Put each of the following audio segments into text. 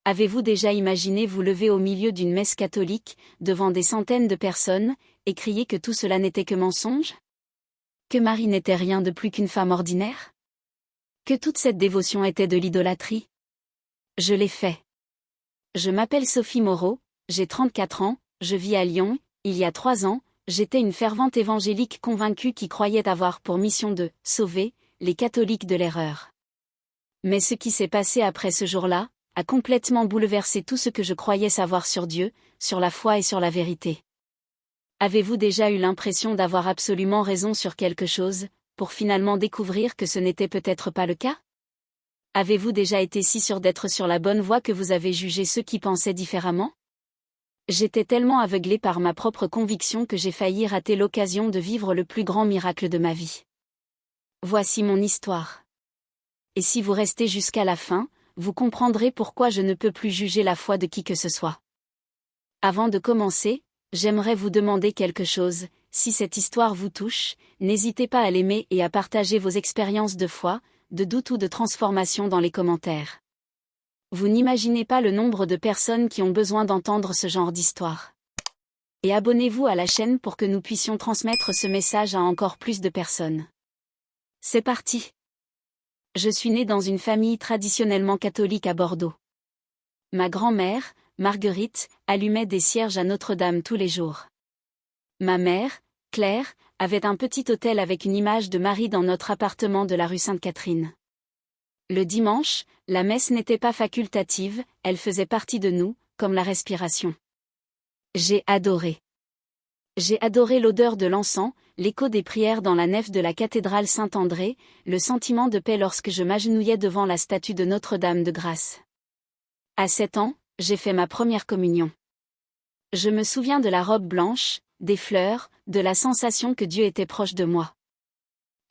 Avez-vous déjà imaginé vous lever au milieu d'une messe catholique, devant des centaines de personnes, et crier que tout cela n'était que mensonge? Que Marie n'était rien de plus qu'une femme ordinaire? Que toute cette dévotion était de l'idolâtrie? Je l'ai fait. Je m'appelle Sophie Moreau, j'ai 34 ans, je vis à Lyon. Il y a 3 ans, j'étais une fervente évangélique convaincue qui croyait avoir pour mission de « sauver » les catholiques de l'erreur. Mais ce qui s'est passé après ce jour-là a complètement bouleversé tout ce que je croyais savoir sur Dieu, sur la foi et sur la vérité. Avez-vous déjà eu l'impression d'avoir absolument raison sur quelque chose, pour finalement découvrir que ce n'était peut-être pas le cas? Avez-vous déjà été si sûr d'être sur la bonne voie que vous avez jugé ceux qui pensaient différemment? J'étais tellement aveuglée par ma propre conviction que j'ai failli rater l'occasion de vivre le plus grand miracle de ma vie. Voici mon histoire. Et si vous restez jusqu'à la fin, vous comprendrez pourquoi je ne peux plus juger la foi de qui que ce soit. Avant de commencer, j'aimerais vous demander quelque chose. Si cette histoire vous touche, n'hésitez pas à l'aimer et à partager vos expériences de foi, de doute ou de transformation dans les commentaires. Vous n'imaginez pas le nombre de personnes qui ont besoin d'entendre ce genre d'histoire. Et abonnez-vous à la chaîne pour que nous puissions transmettre ce message à encore plus de personnes. C'est parti! Je suis née dans une famille traditionnellement catholique à Bordeaux. Ma grand-mère, Marguerite, allumait des cierges à Notre-Dame tous les jours. Ma mère, Claire, avait un petit autel avec une image de Marie dans notre appartement de la rue Sainte-Catherine. Le dimanche, la messe n'était pas facultative, elle faisait partie de nous, comme la respiration. J'ai adoré. J'ai adoré l'odeur de l'encens, l'écho des prières dans la nef de la cathédrale Saint-André, le sentiment de paix lorsque je m'agenouillais devant la statue de Notre-Dame de Grâce. À 7 ans, j'ai fait ma première communion. Je me souviens de la robe blanche, des fleurs, de la sensation que Dieu était proche de moi.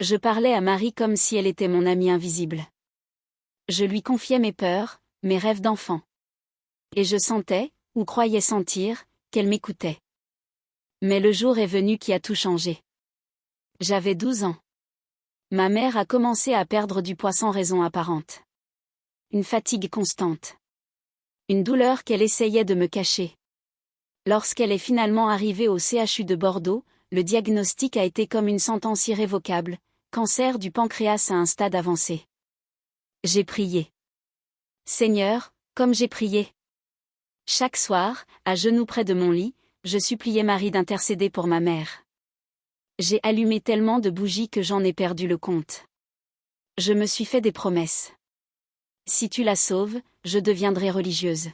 Je parlais à Marie comme si elle était mon amie invisible. Je lui confiais mes peurs, mes rêves d'enfant. Et je sentais, ou croyais sentir, qu'elle m'écoutait. Mais le jour est venu qui a tout changé. J'avais 12 ans. Ma mère a commencé à perdre du poids sans raison apparente. Une fatigue constante. Une douleur qu'elle essayait de me cacher. Lorsqu'elle est finalement arrivée au CHU de Bordeaux, le diagnostic a été comme une sentence irrévocable, cancer du pancréas à un stade avancé. J'ai prié. Seigneur, comme j'ai prié. Chaque soir, à genoux près de mon lit, je suppliais Marie d'intercéder pour ma mère. J'ai allumé tellement de bougies que j'en ai perdu le compte. Je me suis fait des promesses. Si tu la sauves, je deviendrai religieuse.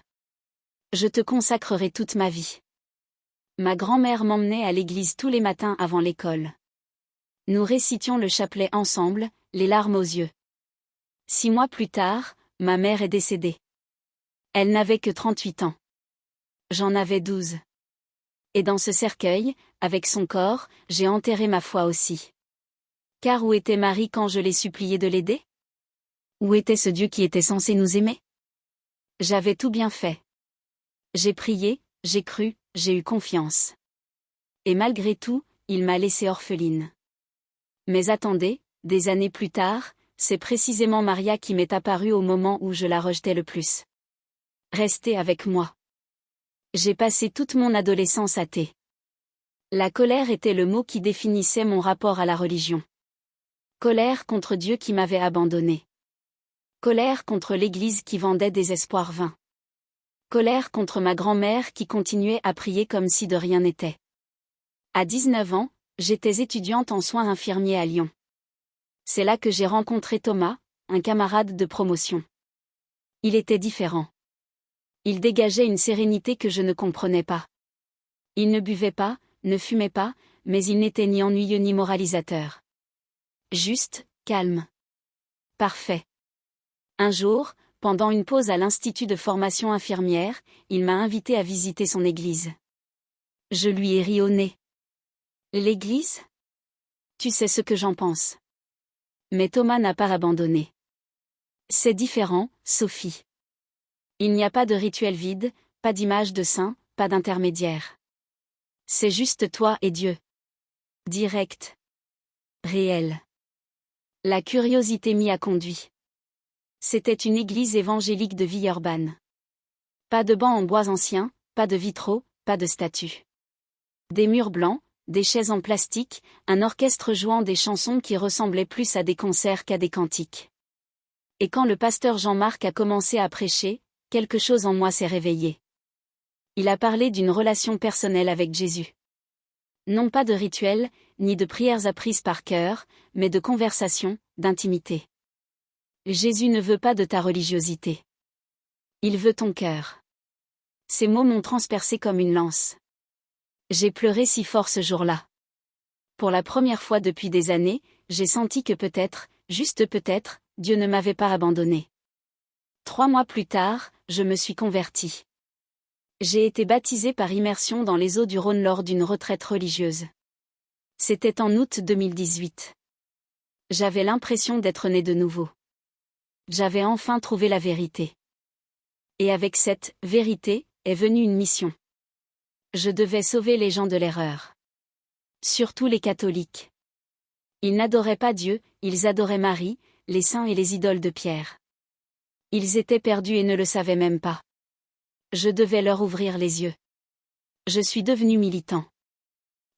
Je te consacrerai toute ma vie. Ma grand-mère m'emmenait à l'église tous les matins avant l'école. Nous récitions le chapelet ensemble, les larmes aux yeux. 6 mois plus tard, ma mère est décédée. Elle n'avait que 38 ans. J'en avais 12. Et dans ce cercueil, avec son corps, j'ai enterré ma foi aussi. Car où était Marie quand je l'ai supplié de l'aider? Où était ce Dieu qui était censé nous aimer? J'avais tout bien fait. J'ai prié, j'ai cru, j'ai eu confiance. Et malgré tout, il m'a laissée orpheline. Mais attendez, des années plus tard, c'est précisément Maria qui m'est apparue au moment où je la rejetais le plus. Restez avec moi. J'ai passé toute mon adolescence athée. La colère était le mot qui définissait mon rapport à la religion. Colère contre Dieu qui m'avait abandonné. Colère contre l'Église qui vendait des espoirs vains. Colère contre ma grand-mère qui continuait à prier comme si de rien n'était. À 19 ans, j'étais étudiante en soins infirmiers à Lyon. C'est là que j'ai rencontré Thomas, un camarade de promotion. Il était différent. Il dégageait une sérénité que je ne comprenais pas. Il ne buvait pas, ne fumait pas, mais il n'était ni ennuyeux ni moralisateur. Juste, calme. Parfait. Un jour, pendant une pause à l'Institut de formation infirmière, il m'a invité à visiter son église. Je lui ai ri au nez. L'église? Tu sais ce que j'en pense. Mais Thomas n'a pas abandonné. C'est différent, Sophie. Il n'y a pas de rituel vide, pas d'image de saint, pas d'intermédiaire. C'est juste toi et Dieu. Direct. Réel. La curiosité m'y a conduit. C'était une église évangélique de Villeurbanne. Pas de bancs en bois anciens, pas de vitraux, pas de statues. Des murs blancs, des chaises en plastique, un orchestre jouant des chansons qui ressemblaient plus à des concerts qu'à des cantiques. Et quand le pasteur Jean-Marc a commencé à prêcher, quelque chose en moi s'est réveillé. Il a parlé d'une relation personnelle avec Jésus. Non pas de rituels, ni de prières apprises par cœur, mais de conversation, d'intimité. Jésus ne veut pas de ta religiosité. Il veut ton cœur. Ces mots m'ont transpercé comme une lance. J'ai pleuré si fort ce jour-là. Pour la première fois depuis des années, j'ai senti que peut-être, juste peut-être, Dieu ne m'avait pas abandonné. 3 mois plus tard, je me suis convertie. J'ai été baptisée par immersion dans les eaux du Rhône lors d'une retraite religieuse. C'était en août 2018. J'avais l'impression d'être née de nouveau. J'avais enfin trouvé la vérité. Et avec cette vérité est venue une mission. Je devais sauver les gens de l'erreur. Surtout les catholiques. Ils n'adoraient pas Dieu, ils adoraient Marie, les saints et les idoles de pierre. Ils étaient perdus et ne le savaient même pas. Je devais leur ouvrir les yeux. Je suis devenu militant.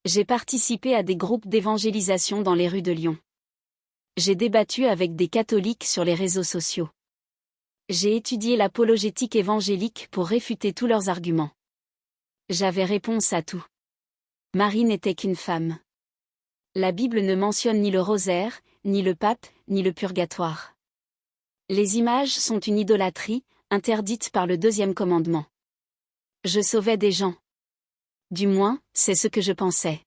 J'ai participé à des groupes d'évangélisation dans les rues de Lyon. J'ai débattu avec des catholiques sur les réseaux sociaux. J'ai étudié l'apologétique évangélique pour réfuter tous leurs arguments. J'avais réponse à tout. Marie n'était qu'une femme. La Bible ne mentionne ni le rosaire, ni le pape, ni le purgatoire. Les images sont une idolâtrie, interdite par le 2e commandement. Je sauvais des gens. Du moins, c'est ce que je pensais.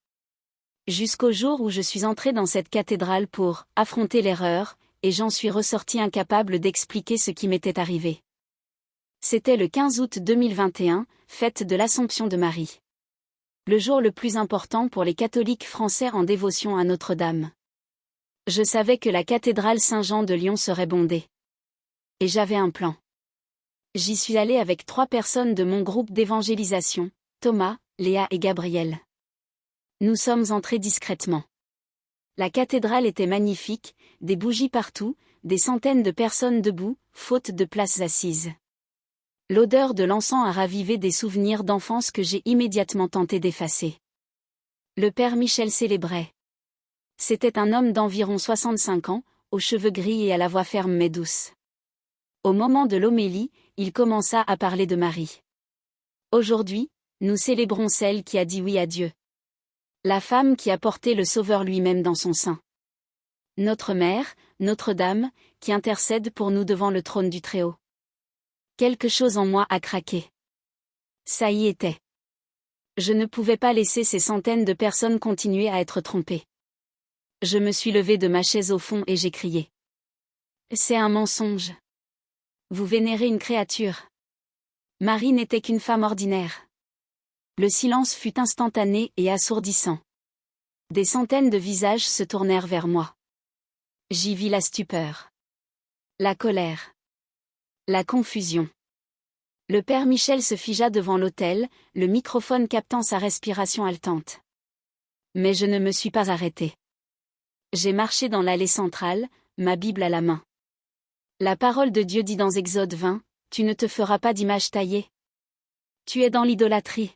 Jusqu'au jour où je suis entrée dans cette cathédrale pour affronter l'erreur, et j'en suis ressortie incapable d'expliquer ce qui m'était arrivé. C'était le 15 août 2021, fête de l'Assomption de Marie. Le jour le plus important pour les catholiques français en dévotion à Notre-Dame. Je savais que la cathédrale Saint-Jean de Lyon serait bondée. Et j'avais un plan. J'y suis allée avec 3 personnes de mon groupe d'évangélisation, Thomas, Léa et Gabriel. Nous sommes entrés discrètement. La cathédrale était magnifique, des bougies partout, des centaines de personnes debout, faute de places assises. L'odeur de l'encens a ravivé des souvenirs d'enfance que j'ai immédiatement tenté d'effacer. Le père Michel célébrait. C'était un homme d'environ 65 ans, aux cheveux gris et à la voix ferme mais douce. Au moment de l'homélie, il commença à parler de Marie. Aujourd'hui, nous célébrons celle qui a dit oui à Dieu. La femme qui a porté le Sauveur lui-même dans son sein. Notre Mère, Notre-Dame, qui intercède pour nous devant le trône du Très-Haut. Quelque chose en moi a craqué. Ça y était. Je ne pouvais pas laisser ces centaines de personnes continuer à être trompées. Je me suis levée de ma chaise au fond et j'ai crié. C'est un mensonge. Vous vénérez une créature. Marie n'était qu'une femme ordinaire. Le silence fut instantané et assourdissant. Des centaines de visages se tournèrent vers moi. J'y vis la stupeur. La colère. La confusion. Le père Michel se figea devant l'autel, le microphone captant sa respiration haletante. Mais je ne me suis pas arrêtée. J'ai marché dans l'allée centrale, ma Bible à la main. La parole de Dieu dit dans Exode 20, « Tu ne te feras pas d'image taillée. Tu es dans l'idolâtrie.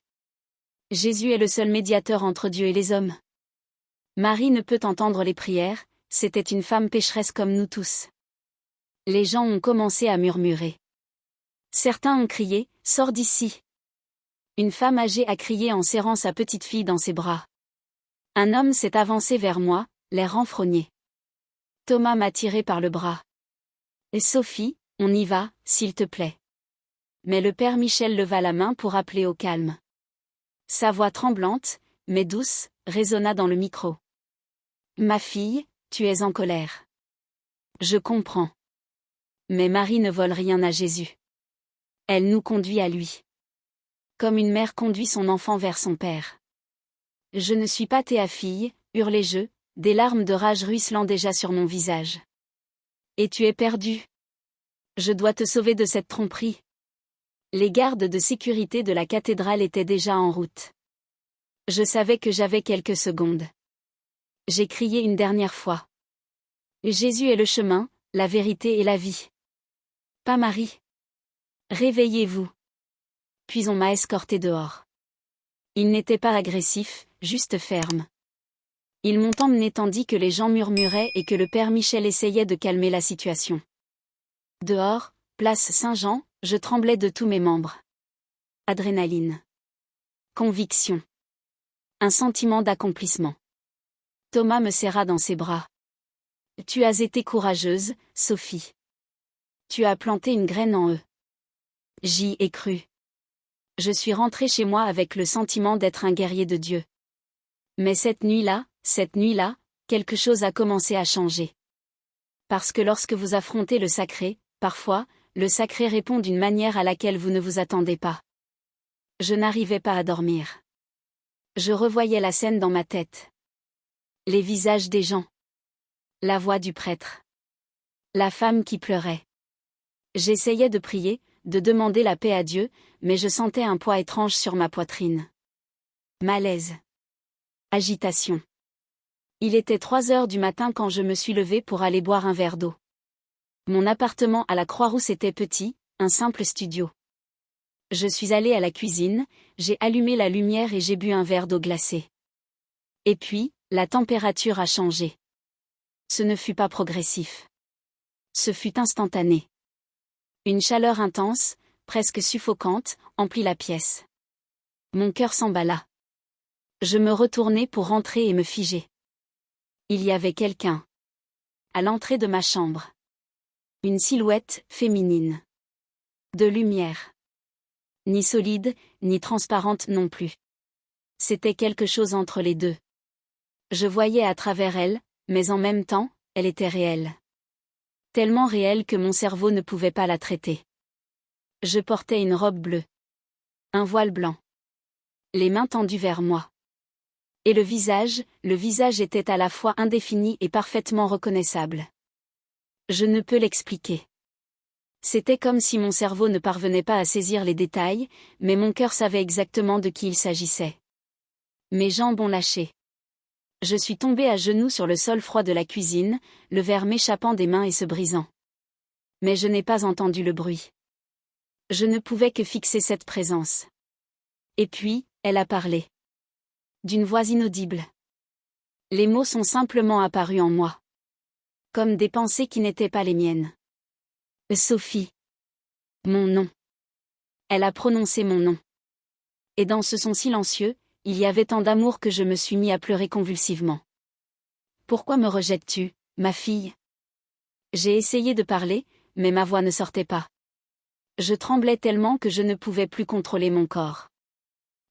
Jésus est le seul médiateur entre Dieu et les hommes. Marie ne peut entendre les prières, c'était une femme pécheresse comme nous tous. » Les gens ont commencé à murmurer. Certains ont crié, « Sors d'ici !» Une femme âgée a crié en serrant sa petite fille dans ses bras. Un homme s'est avancé vers moi, l'air renfrogné. Thomas m'a tiré par le bras. « Et Sophie, on y va, s'il te plaît. » Mais le père Michel leva la main pour appeler au calme. Sa voix tremblante, mais douce, résonna dans le micro. « Ma fille, tu es en colère. Je comprends. Mais Marie ne vole rien à Jésus. Elle nous conduit à lui. Comme une mère conduit son enfant vers son père. Je ne suis pas ta fille, hurlai-je, des larmes de rage ruisselant déjà sur mon visage. Et tu es perdu. Je dois te sauver de cette tromperie. Les gardes de sécurité de la cathédrale étaient déjà en route. Je savais que j'avais quelques secondes. J'ai crié une dernière fois. Jésus est le chemin, la vérité et la vie. Pas Marie. Réveillez-vous. Puis on m'a escorté dehors. Il n'était pas agressif, juste ferme. Ils m'ont emmené tandis que les gens murmuraient et que le père Michel essayait de calmer la situation. Dehors, place Saint-Jean, je tremblais de tous mes membres. Adrénaline. Conviction. Un sentiment d'accomplissement. Thomas me serra dans ses bras. Tu as été courageuse, Sophie. Tu as planté une graine en eux. J'y ai cru. Je suis rentrée chez moi avec le sentiment d'être un guerrier de Dieu. Mais cette nuit-là, quelque chose a commencé à changer. Parce que lorsque vous affrontez le sacré, parfois, le sacré répond d'une manière à laquelle vous ne vous attendez pas. Je n'arrivais pas à dormir. Je revoyais la scène dans ma tête. Les visages des gens. La voix du prêtre. La femme qui pleurait. J'essayais de prier, de demander la paix à Dieu, mais je sentais un poids étrange sur ma poitrine. Malaise. Agitation. Il était 3 heures du matin quand je me suis levée pour aller boire un verre d'eau. Mon appartement à la Croix-Rousse était petit, un simple studio. Je suis allée à la cuisine, j'ai allumé la lumière et j'ai bu un verre d'eau glacée. Et puis, la température a changé. Ce ne fut pas progressif. Ce fut instantané. Une chaleur intense, presque suffocante, emplit la pièce. Mon cœur s'emballa. Je me retournai pour rentrer et me figer. Il y avait quelqu'un. À l'entrée de ma chambre. Une silhouette féminine. De lumière. Ni solide, ni transparente non plus. C'était quelque chose entre les deux. Je voyais à travers elle, mais en même temps, elle était réelle. Tellement réelle que mon cerveau ne pouvait pas la traiter. Je portais une robe bleue. Un voile blanc. Les mains tendues vers moi. Et le visage était à la fois indéfini et parfaitement reconnaissable. Je ne peux l'expliquer. C'était comme si mon cerveau ne parvenait pas à saisir les détails, mais mon cœur savait exactement de qui il s'agissait. Mes jambes ont lâché. Je suis tombée à genoux sur le sol froid de la cuisine, le verre m'échappant des mains et se brisant. Mais je n'ai pas entendu le bruit. Je ne pouvais que fixer cette présence. Et puis, elle a parlé. D'une voix inaudible. Les mots sont simplement apparus en moi. Comme des pensées qui n'étaient pas les miennes. Sophie. Mon nom. Elle a prononcé mon nom. Et dans ce son silencieux, il y avait tant d'amour que je me suis mis à pleurer convulsivement. Pourquoi me rejettes-tu, ma fille? J'ai essayé de parler, mais ma voix ne sortait pas. Je tremblais tellement que je ne pouvais plus contrôler mon corps.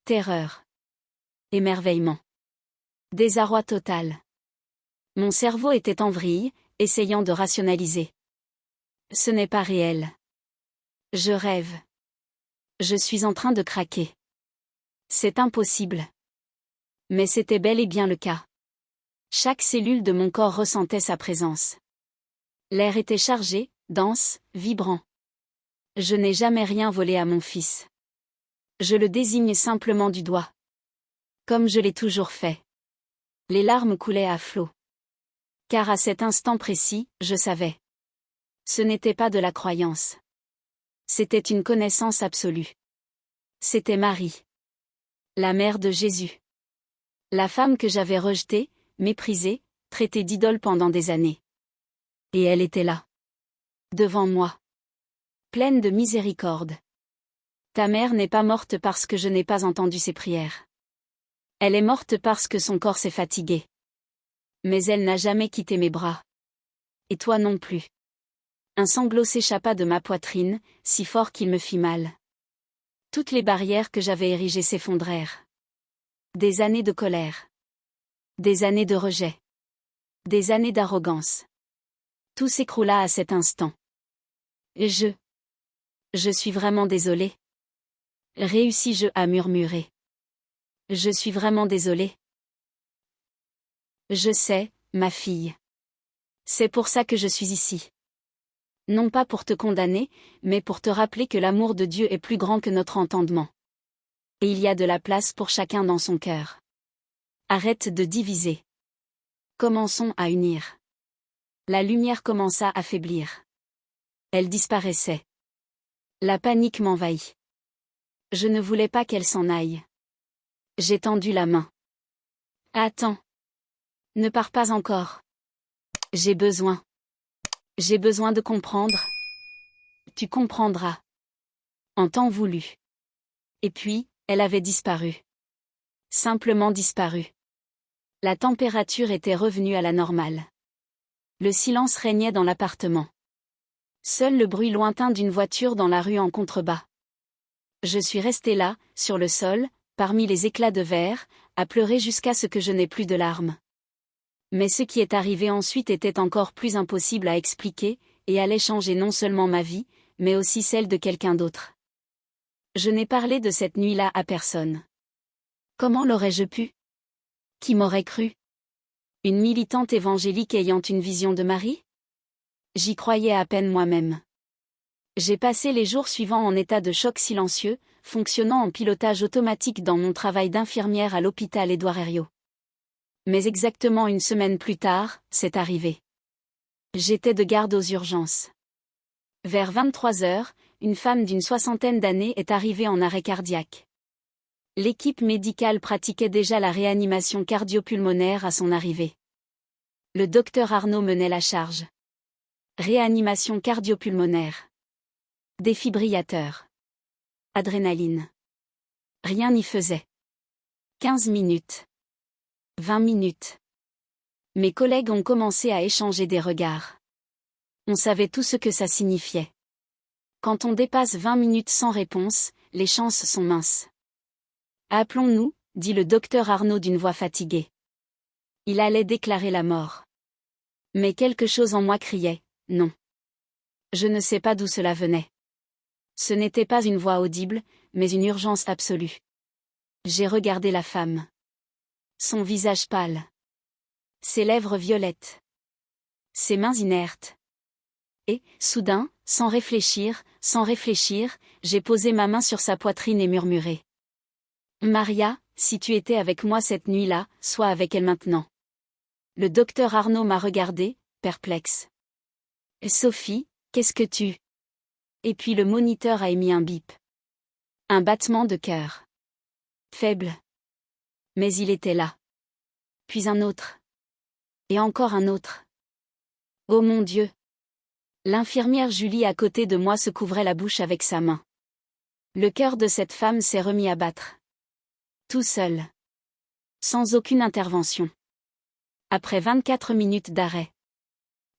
Terreur. Émerveillement. Désarroi total. Mon cerveau était en vrille, essayant de rationaliser. Ce n'est pas réel. Je rêve. Je suis en train de craquer. C'est impossible. Mais c'était bel et bien le cas. Chaque cellule de mon corps ressentait sa présence. L'air était chargé, dense, vibrant. Je n'ai jamais rien volé à mon fils. Je le désigne simplement du doigt. Comme je l'ai toujours fait. Les larmes coulaient à flots. Car à cet instant précis, je savais. Ce n'était pas de la croyance. C'était une connaissance absolue. C'était Marie. La mère de Jésus. La femme que j'avais rejetée, méprisée, traitée d'idole pendant des années. Et elle était là. Devant moi. Pleine de miséricorde. Ta mère n'est pas morte parce que je n'ai pas entendu ses prières. Elle est morte parce que son corps s'est fatigué. Mais elle n'a jamais quitté mes bras. Et toi non plus. Un sanglot s'échappa de ma poitrine, si fort qu'il me fit mal. Toutes les barrières que j'avais érigées s'effondrèrent. Des années de colère. Des années de rejet. Des années d'arrogance. Tout s'écroula à cet instant. Je suis vraiment désolée. Réussis-je à murmurer. Je suis vraiment désolée. Je sais, ma fille. C'est pour ça que je suis ici. Non pas pour te condamner, mais pour te rappeler que l'amour de Dieu est plus grand que notre entendement. Et il y a de la place pour chacun dans son cœur. Arrête de diviser. Commençons à unir. La lumière commença à faiblir. Elle disparaissait. La panique m'envahit. Je ne voulais pas qu'elle s'en aille. J'ai tendu la main. Attends. Ne pars pas encore. J'ai besoin. J'ai besoin de comprendre. Tu comprendras. En temps voulu. Et puis, elle avait disparu. Simplement disparu. La température était revenue à la normale. Le silence régnait dans l'appartement. Seul le bruit lointain d'une voiture dans la rue en contrebas. Je suis restée là, sur le sol, parmi les éclats de verre, à pleurer jusqu'à ce que je n'ai plus de larmes. Mais ce qui est arrivé ensuite était encore plus impossible à expliquer, et allait changer non seulement ma vie, mais aussi celle de quelqu'un d'autre. Je n'ai parlé de cette nuit-là à personne. Comment l'aurais-je pu? Qui m'aurait cru? Une militante évangélique ayant une vision de Marie? J'y croyais à peine moi-même. J'ai passé les jours suivants en état de choc silencieux, fonctionnant en pilotage automatique dans mon travail d'infirmière à l'hôpital Édouard Herriot. Mais exactement une semaine plus tard, c'est arrivé. J'étais de garde aux urgences. Vers 23 heures, une femme d'une soixantaine d'années est arrivée en arrêt cardiaque. L'équipe médicale pratiquait déjà la réanimation cardio-pulmonaire à son arrivée. Le docteur Arnaud menait la charge. Réanimation cardio-pulmonaire. Défibrillateur. Adrénaline. Rien n'y faisait. 15 minutes. 20 minutes. Mes collègues ont commencé à échanger des regards. On savait tout ce que ça signifiait. Quand on dépasse 20 minutes sans réponse, les chances sont minces. Appelons-nous, dit le docteur Arnaud d'une voix fatiguée. Il allait déclarer la mort. Mais quelque chose en moi criait, non. Je ne sais pas d'où cela venait. Ce n'était pas une voix audible, mais une urgence absolue. J'ai regardé la femme. Son visage pâle. Ses lèvres violettes. Ses mains inertes. Et, soudain, sans réfléchir, j'ai posé ma main sur sa poitrine et murmuré. Maria, si tu étais avec moi cette nuit-là, sois avec elle maintenant. Le docteur Arnaud m'a regardé, perplexe. Sophie, qu'est-ce que tu... Et puis le moniteur a émis un bip. Un battement de cœur. Faible. Mais il était là. Puis un autre. Et encore un autre. Oh mon Dieu! L'infirmière Julie à côté de moi se couvrait la bouche avec sa main. Le cœur de cette femme s'est remis à battre. Tout seul. Sans aucune intervention. Après 24 minutes d'arrêt.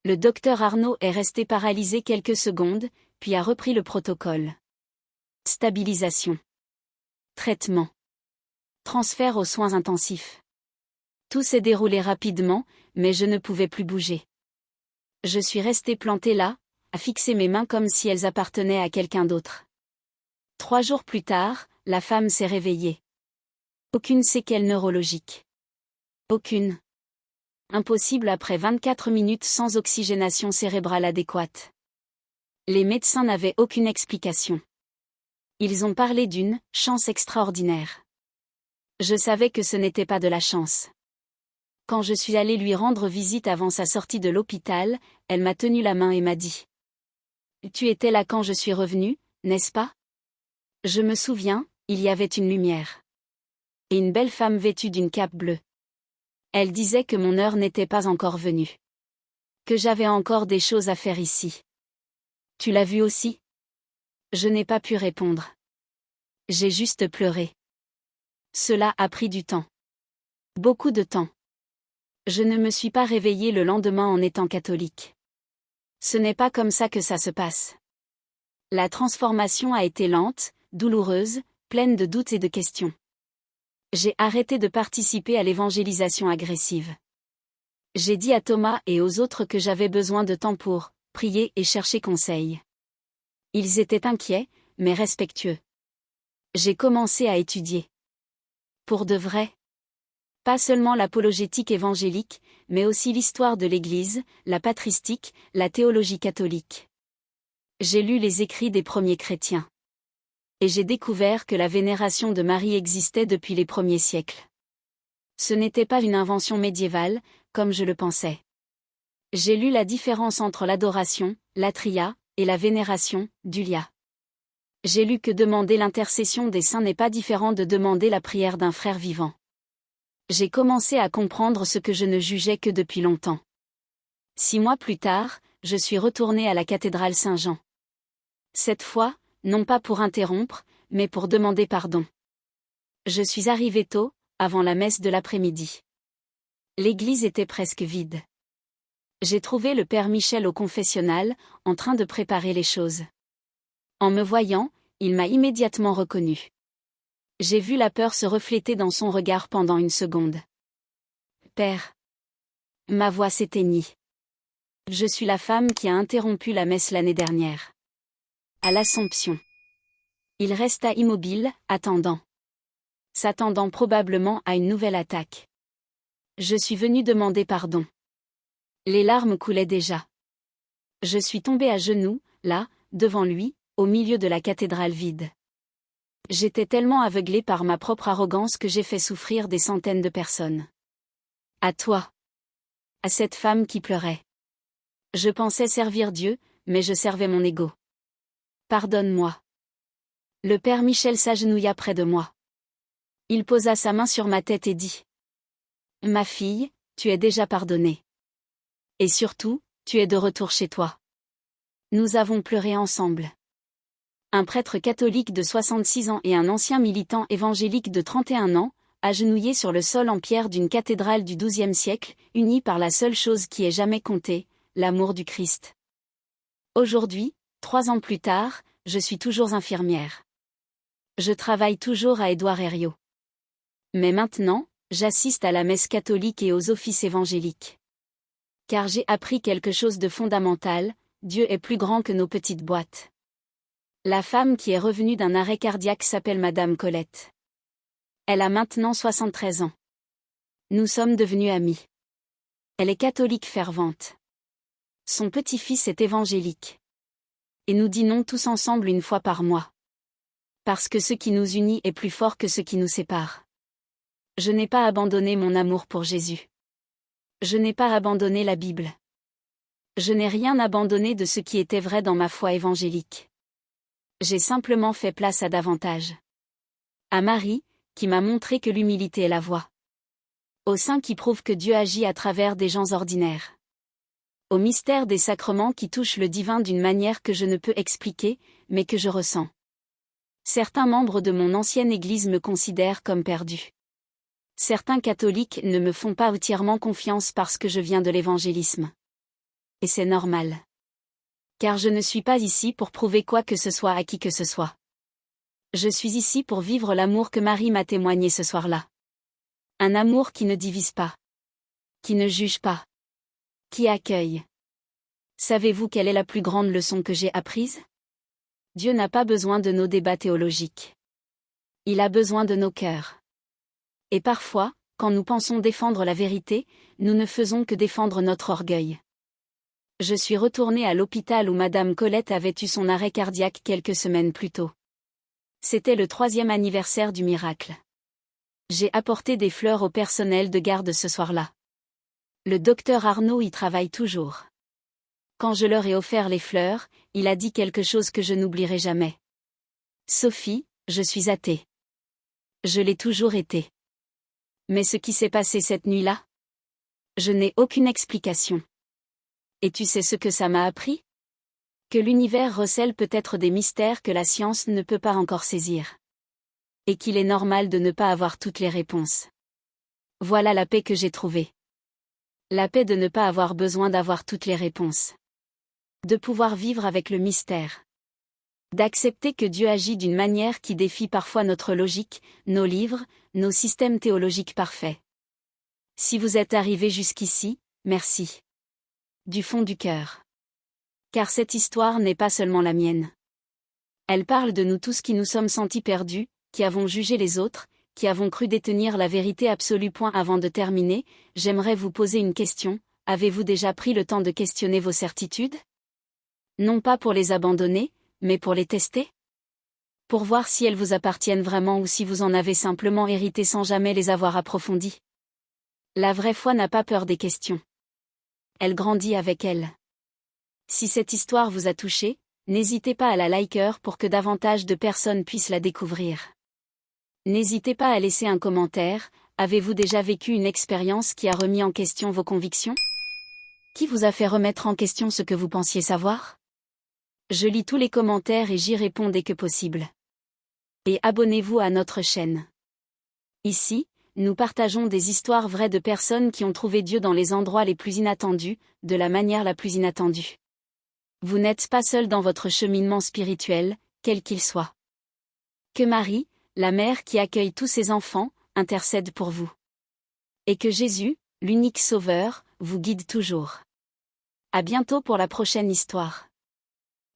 Le docteur Arnaud est resté paralysé quelques secondes, puis a repris le protocole. Stabilisation. Traitement. Transfert aux soins intensifs. Tout s'est déroulé rapidement, mais je ne pouvais plus bouger. Je suis restée plantée là, à fixer mes mains comme si elles appartenaient à quelqu'un d'autre. 3 jours plus tard, la femme s'est réveillée. Aucune séquelle neurologique. Aucune. Impossible après 24 minutes sans oxygénation cérébrale adéquate. Les médecins n'avaient aucune explication. Ils ont parlé d'une « chance extraordinaire ». Je savais que ce n'était pas de la chance. Quand je suis allée lui rendre visite avant sa sortie de l'hôpital, elle m'a tenu la main et m'a dit « Tu étais là quand je suis revenue, n'est-ce pas ?» Je me souviens, il y avait une lumière. Et une belle femme vêtue d'une cape bleue. Elle disait que mon heure n'était pas encore venue. Que j'avais encore des choses à faire ici. Tu l'as vu aussi? Je n'ai pas pu répondre. J'ai juste pleuré. Cela a pris du temps. Beaucoup de temps. Je ne me suis pas réveillée le lendemain en étant catholique. Ce n'est pas comme ça que ça se passe. La transformation a été lente, douloureuse, pleine de doutes et de questions. J'ai arrêté de participer à l'évangélisation agressive. J'ai dit à Thomas et aux autres que j'avais besoin de temps pour prier et chercher conseil. Ils étaient inquiets, mais respectueux. J'ai commencé à étudier. Pour de vrai. Pas seulement l'apologétique évangélique, mais aussi l'histoire de l'Église, la patristique, la théologie catholique. J'ai lu les écrits des premiers chrétiens. Et j'ai découvert que la vénération de Marie existait depuis les premiers siècles. Ce n'était pas une invention médiévale, comme je le pensais. J'ai lu la différence entre l'adoration, latria, et la vénération, dulia. J'ai lu que demander l'intercession des saints n'est pas différent de demander la prière d'un frère vivant. J'ai commencé à comprendre ce que je ne jugeais que depuis longtemps. 6 mois plus tard, je suis retournée à la cathédrale Saint-Jean. Cette fois, non pas pour interrompre, mais pour demander pardon. Je suis arrivée tôt, avant la messe de l'après-midi. L'église était presque vide. J'ai trouvé le père Michel au confessionnal, en train de préparer les choses. En me voyant, il m'a immédiatement reconnue. J'ai vu la peur se refléter dans son regard pendant une seconde. Père. Ma voix s'éteignit. Je suis la femme qui a interrompu la messe l'année dernière. À l'Assomption. Il resta immobile, attendant. S'attendant probablement à une nouvelle attaque. Je suis venue demander pardon. Les larmes coulaient déjà. Je suis tombée à genoux, là, devant lui, au milieu de la cathédrale vide. J'étais tellement aveuglée par ma propre arrogance que j'ai fait souffrir des centaines de personnes. À toi. À cette femme qui pleurait. Je pensais servir Dieu, mais je servais mon ego. Pardonne-moi. Le père Michel s'agenouilla près de moi. Il posa sa main sur ma tête et dit. Ma fille, tu es déjà pardonnée. Et surtout, tu es de retour chez toi. Nous avons pleuré ensemble. Un prêtre catholique de 66 ans et un ancien militant évangélique de 31 ans, agenouillés sur le sol en pierre d'une cathédrale du XIIe siècle, unis par la seule chose qui ait jamais compté, l'amour du Christ. Aujourd'hui, 3 ans plus tard, je suis toujours infirmière. Je travaille toujours à Édouard Herriot. Mais maintenant, j'assiste à la messe catholique et aux offices évangéliques. Car j'ai appris quelque chose de fondamental, Dieu est plus grand que nos petites boîtes. La femme qui est revenue d'un arrêt cardiaque s'appelle Madame Colette. Elle a maintenant 73 ans. Nous sommes devenus amis. Elle est catholique fervente. Son petit-fils est évangélique. Et nous dînons tous ensemble une fois par mois. Parce que ce qui nous unit est plus fort que ce qui nous sépare. Je n'ai pas abandonné mon amour pour Jésus. Je n'ai pas abandonné la Bible. Je n'ai rien abandonné de ce qui était vrai dans ma foi évangélique. J'ai simplement fait place à davantage. À Marie, qui m'a montré que l'humilité est la voie. Aux saints qui prouvent que Dieu agit à travers des gens ordinaires. Au mystère des sacrements qui touchent le divin d'une manière que je ne peux expliquer, mais que je ressens. Certains membres de mon ancienne église me considèrent comme perdu. Certains catholiques ne me font pas entièrement confiance parce que je viens de l'évangélisme. Et c'est normal. Car je ne suis pas ici pour prouver quoi que ce soit à qui que ce soit. Je suis ici pour vivre l'amour que Marie m'a témoigné ce soir-là. Un amour qui ne divise pas. Qui ne juge pas. Qui accueille. Savez-vous quelle est la plus grande leçon que j'ai apprise? Dieu n'a pas besoin de nos débats théologiques. Il a besoin de nos cœurs. Et parfois, quand nous pensons défendre la vérité, nous ne faisons que défendre notre orgueil. Je suis retournée à l'hôpital où Madame Colette avait eu son arrêt cardiaque quelques semaines plus tôt. C'était le 3e anniversaire du miracle. J'ai apporté des fleurs au personnel de garde ce soir-là. Le docteur Arnaud y travaille toujours. Quand je leur ai offert les fleurs, il a dit quelque chose que je n'oublierai jamais. Sophie, je suis athée. Je l'ai toujours été. Mais ce qui s'est passé cette nuit-là? Je n'ai aucune explication. Et tu sais ce que ça m'a appris? Que l'univers recèle peut-être des mystères que la science ne peut pas encore saisir. Et qu'il est normal de ne pas avoir toutes les réponses. Voilà la paix que j'ai trouvée. La paix de ne pas avoir besoin d'avoir toutes les réponses. De pouvoir vivre avec le mystère. D'accepter que Dieu agit d'une manière qui défie parfois notre logique, nos livres, nos systèmes théologiques parfaits. Si vous êtes arrivé jusqu'ici, merci. Du fond du cœur. Car cette histoire n'est pas seulement la mienne. Elle parle de nous tous qui nous sommes sentis perdus, qui avons jugé les autres, qui avons cru détenir la vérité absolue. Avant de terminer, j'aimerais vous poser une question. Avez-vous déjà pris le temps de questionner vos certitudes? Non pas pour les abandonner, mais pour les tester? Pour voir si elles vous appartiennent vraiment ou si vous en avez simplement hérité sans jamais les avoir approfondies. La vraie foi n'a pas peur des questions. Elle grandit avec elles. Si cette histoire vous a touché, N'hésitez pas à la liker pour que davantage de personnes puissent la découvrir. N'hésitez pas à laisser un commentaire. Avez-vous déjà vécu une expérience qui a remis en question vos convictions? Qui vous a fait remettre en question ce que vous pensiez savoir? Je lis tous les commentaires et j'y réponds dès que possible. Et abonnez-vous à notre chaîne. Ici, nous partageons des histoires vraies de personnes qui ont trouvé Dieu dans les endroits les plus inattendus, de la manière la plus inattendue. Vous n'êtes pas seul dans votre cheminement spirituel, quel qu'il soit. Que Marie, la mère qui accueille tous ses enfants, intercède pour vous. Et que Jésus, l'unique Sauveur, vous guide toujours. À bientôt pour la prochaine histoire.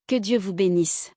Que Dieu vous bénisse.